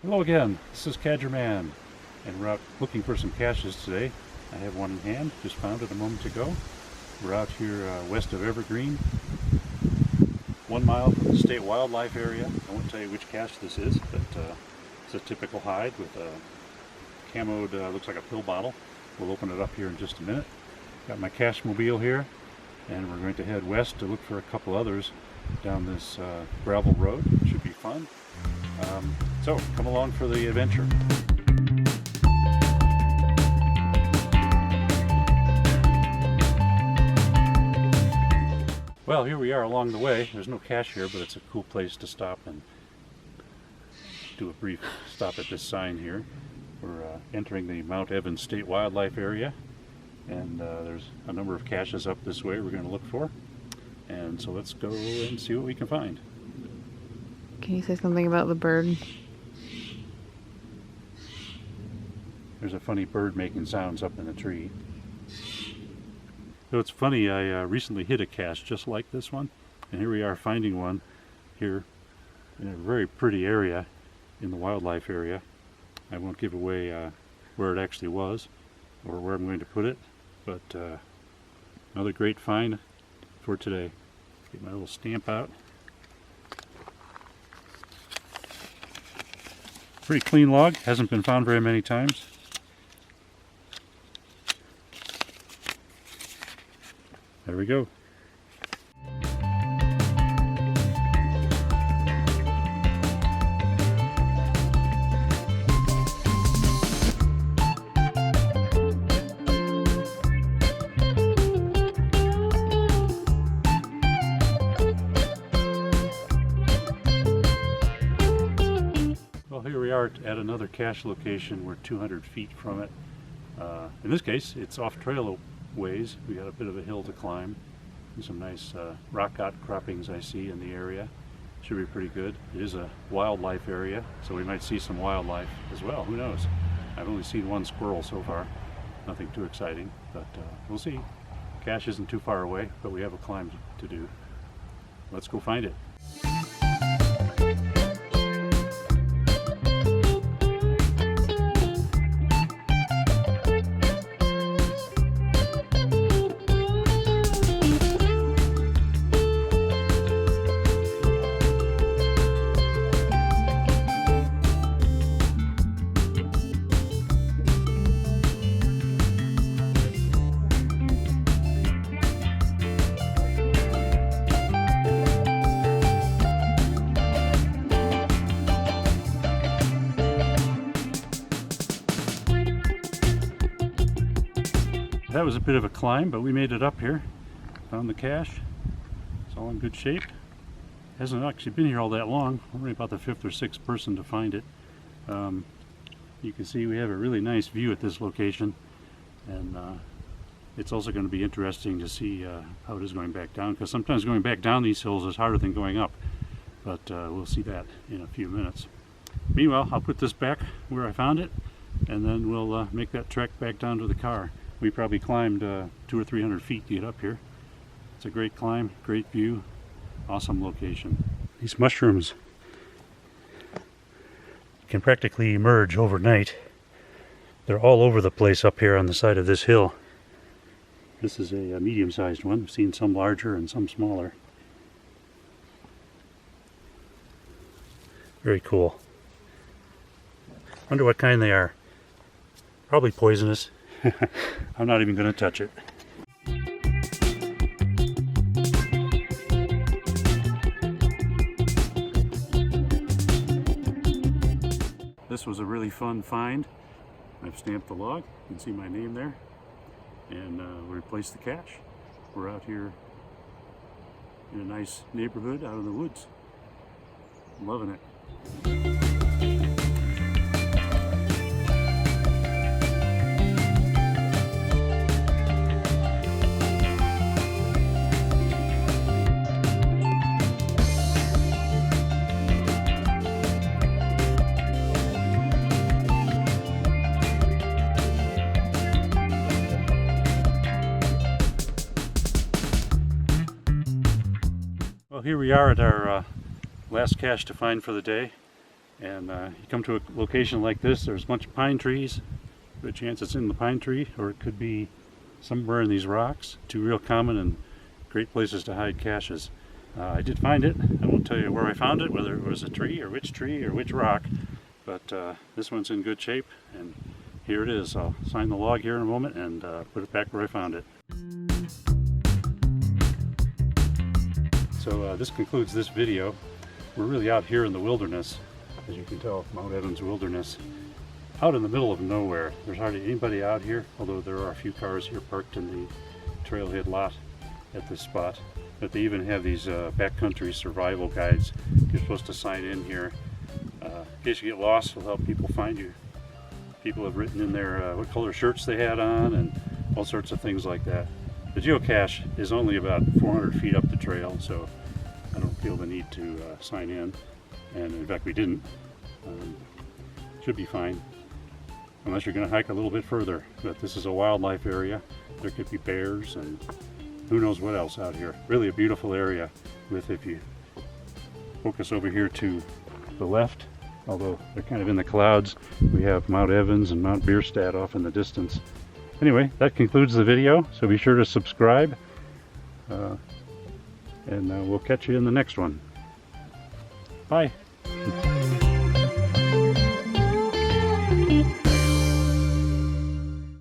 Hello again, this is Cadgerman, and we're out looking for some caches today. I have one in hand, just found it a moment ago. We're out here west of Evergreen, 1 mile from the state wildlife area. I won't tell you which cache this is, but it's a typical hide with a camoed, looks like a pill bottle. We'll open it up here in just a minute. Got my cache mobile here, and we're going to head west to look for a couple others down this gravel road. Should be fun. So come along for the adventure. Well, here we are along the way. There's no cache here, but it's a cool place to stop and do a brief stop at this sign here. We're entering the Mount Evans State Wildlife Area, and there's a number of caches up this way we're going to look for. And so let's go and see what we can find. Can you say something about the bird? There's a funny bird making sounds up in the tree. So it's funny, I recently hit a cache just like this one, and here we are finding one here in a very pretty area in the wildlife area. I won't give away where it actually was or where I'm going to put it, but another great find for today. Get my little stamp out. Pretty clean log, hasn't been found very many times. There we go. Well, here we are at another cache location. We're 200 feet from it. In this case, it's off trail ways. We got a bit of a hill to climb and some nice rock outcroppings I see in the area. Should be pretty good. It is a wildlife area, so we might see some wildlife as well. Who knows? I've only seen one squirrel so far. Nothing too exciting, but we'll see. Cache isn't too far away, but we have a climb to do. Let's go find it. That was a bit of a climb, but we made it up here. Found the cache. It's all in good shape. Hasn't actually been here all that long. We're only about the 5th or 6th person to find it. You can see we have a really nice view at this location, and it's also going to be interesting to see how it is going back down, because sometimes going back down these hills is harder than going up, but we'll see that in a few minutes. Meanwhile, I'll put this back where I found it, and then we'll make that trek back down to the car. We probably climbed 200 or 300 feet to get up here. It's a great climb, great view, awesome location. These mushrooms can practically emerge overnight. They're all over the place up here on the side of this hill. This is a medium-sized one. I've seen some larger and some smaller. Very cool. Wonder what kind they are. Probably poisonous. I'm not even going to touch it. This was a really fun find. I've stamped the log. You can see my name there. And we replaced the cache. We're out here in a nice neighborhood out in the woods. I'm loving it. Well, here we are at our last cache to find for the day. And you come to a location like this, there's a bunch of pine trees. Good chance it's in the pine tree, or it could be somewhere in these rocks. Two real common and great places to hide caches. I did find it. I won't tell you where I found it, whether it was a tree or which rock, but this one's in good shape, and here it is. I'll sign the log here in a moment and put it back where I found it. So this concludes this video. We're really out here in the wilderness, as you can tell, Mount Evans Wilderness. Out in the middle of nowhere. There's hardly anybody out here, although there are a few cars here parked in the trailhead lot at this spot. But they even have these backcountry survival guides. You're supposed to sign in here. In case you get lost, it'll help people find you. People have written in there what color shirts they had on and all sorts of things like that. The geocache is only about 400 feet up the trail, so I don't feel the need to sign in. And in fact, we didn't. Should be fine. Unless you're going to hike a little bit further. But this is a wildlife area. There could be bears and who knows what else out here. Really a beautiful area with, if you focus over here to the left, although they're kind of in the clouds, we have Mount Evans and Mount Bierstadt off in the distance. Anyway, that concludes the video, so be sure to subscribe, and we'll catch you in the next one. Bye.